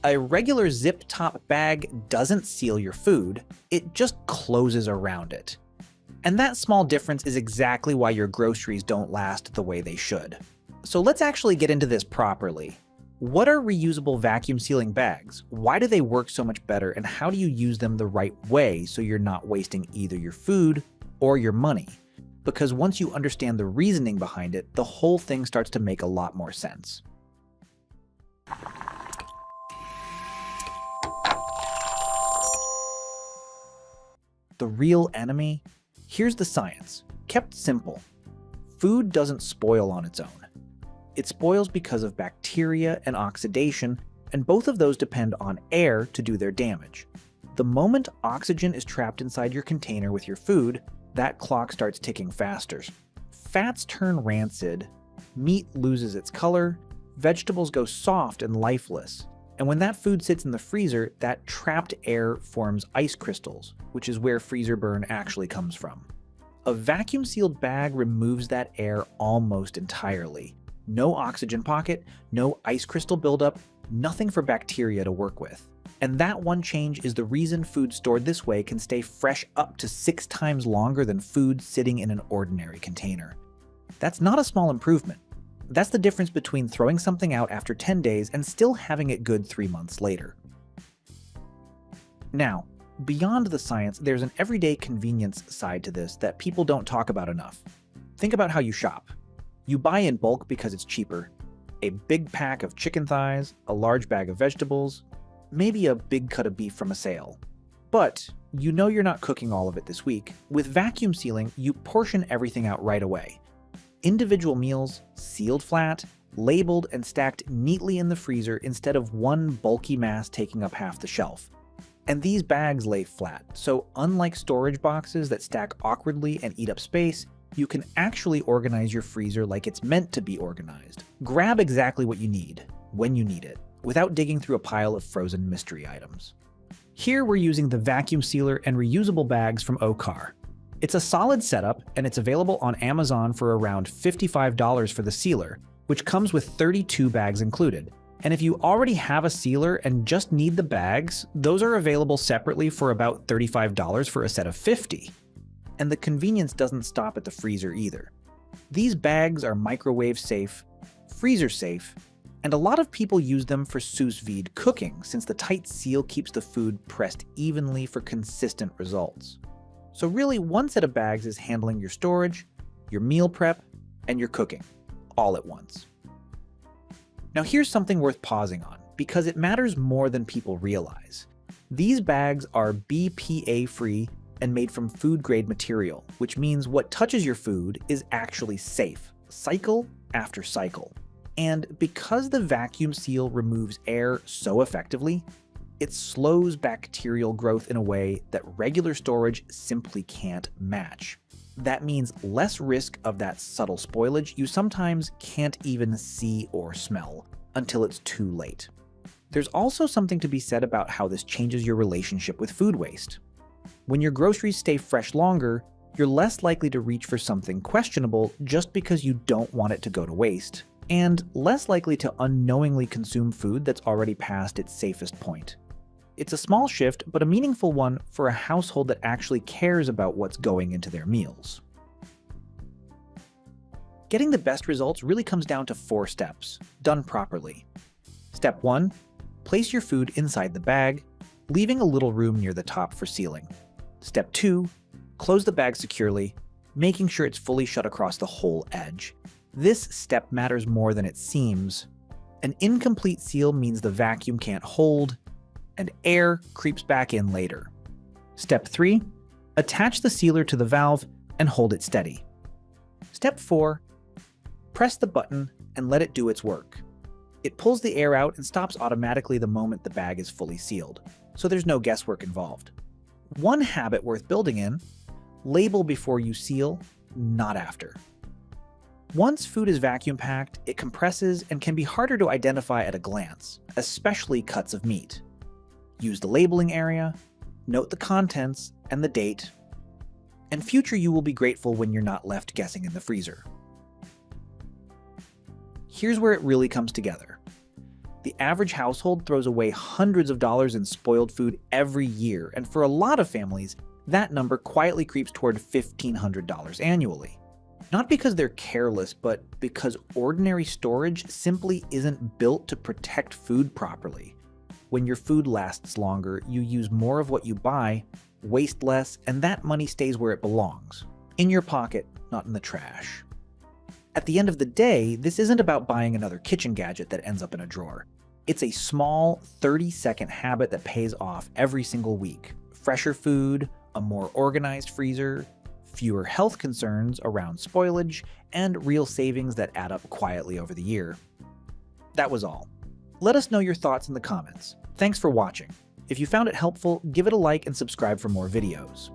A regular zip top bag doesn't seal your food, it just closes around it. And that small difference is exactly why your groceries don't last the way they should. So let's actually get into this properly. What are reusable vacuum sealing bags? Why do they work so much better, and how do you use them the right way so you're not wasting either your food or your money? Because once you understand the reasoning behind it, the whole thing starts to make a lot more sense. The real enemy? Here's the science, kept simple. Food doesn't spoil on its own. It spoils because of bacteria and oxidation, and both of those depend on air to do their damage. The moment oxygen is trapped inside your container with your food, that clock starts ticking faster. Fats turn rancid, meat loses its color, vegetables go soft and lifeless. And when that food sits in the freezer, that trapped air forms ice crystals, which is where freezer burn actually comes from. A vacuum-sealed bag removes that air almost entirely. No oxygen pocket, no ice crystal buildup, nothing for bacteria to work with. And that one change is the reason food stored this way can stay fresh up to 6 times longer than food sitting in an ordinary container. That's not a small improvement. That's the difference between throwing something out after 10 days and still having it good 3 months later. Now, beyond the science, there's an everyday convenience side to this that people don't talk about enough. Think about how you shop. You buy in bulk because it's cheaper. A big pack of chicken thighs, a large bag of vegetables, maybe a big cut of beef from a sale. But you know you're not cooking all of it this week. With vacuum sealing, you portion everything out right away. Individual meals, sealed flat, labeled and stacked neatly in the freezer instead of one bulky mass taking up half the shelf. And these bags lay flat, so unlike storage boxes that stack awkwardly and eat up space, you can actually organize your freezer like it's meant to be organized. Grab exactly what you need, when you need it, without digging through a pile of frozen mystery items. Here we're using the vacuum sealer and reusable bags from OWKAR. It's a solid setup, and it's available on Amazon for around $55 for the sealer, which comes with 32 bags included. And if you already have a sealer and just need the bags, those are available separately for about $35 for a set of 50. And the convenience doesn't stop at the freezer either. These bags are microwave safe, freezer safe, and a lot of people use them for sous vide cooking since the tight seal keeps the food pressed evenly for consistent results. So really, one set of bags is handling your storage, your meal prep, and your cooking, all at once. Now here's something worth pausing on, because it matters more than people realize. These bags are BPA-free and made from food-grade material, which means what touches your food is actually safe, cycle after cycle. And because the vacuum seal removes air so effectively, it slows bacterial growth in a way that regular storage simply can't match. That means less risk of that subtle spoilage you sometimes can't even see or smell until it's too late. There's also something to be said about how this changes your relationship with food waste. When your groceries stay fresh longer, you're less likely to reach for something questionable just because you don't want it to go to waste, and less likely to unknowingly consume food that's already past its safest point. It's a small shift, but a meaningful one for a household that actually cares about what's going into their meals. Getting the best results really comes down to 4 steps, done properly. Step 1. Place your food inside the bag, leaving a little room near the top for sealing. Step 2. Close the bag securely, making sure it's fully shut across the whole edge. This step matters more than it seems. An incomplete seal means the vacuum can't hold, and air creeps back in later. Step 3. Attach the sealer to the valve and hold it steady. Step 4. Press the button and let it do its work. It pulls the air out and stops automatically the moment the bag is fully sealed, so there's no guesswork involved. One habit worth building in: label before you seal, not after. Once food is vacuum packed, it compresses and can be harder to identify at a glance, especially cuts of meat. Use the labeling area, note the contents and the date, and future you will be grateful when you're not left guessing in the freezer. Here's where it really comes together. The average household throws away hundreds of dollars in spoiled food every year, and for a lot of families, that number quietly creeps toward $1,500 annually. Not because they're careless, but because ordinary storage simply isn't built to protect food properly. When your food lasts longer, you use more of what you buy, waste less, and that money stays where it belongs. In your pocket, not in the trash. At the end of the day, this isn't about buying another kitchen gadget that ends up in a drawer. It's a small, 30-second habit that pays off every single week. Fresher food, a more organized freezer, fewer health concerns around spoilage, and real savings that add up quietly over the year. That was all. Let us know your thoughts in the comments. Thanks for watching. If you found it helpful, give it a like and subscribe for more videos.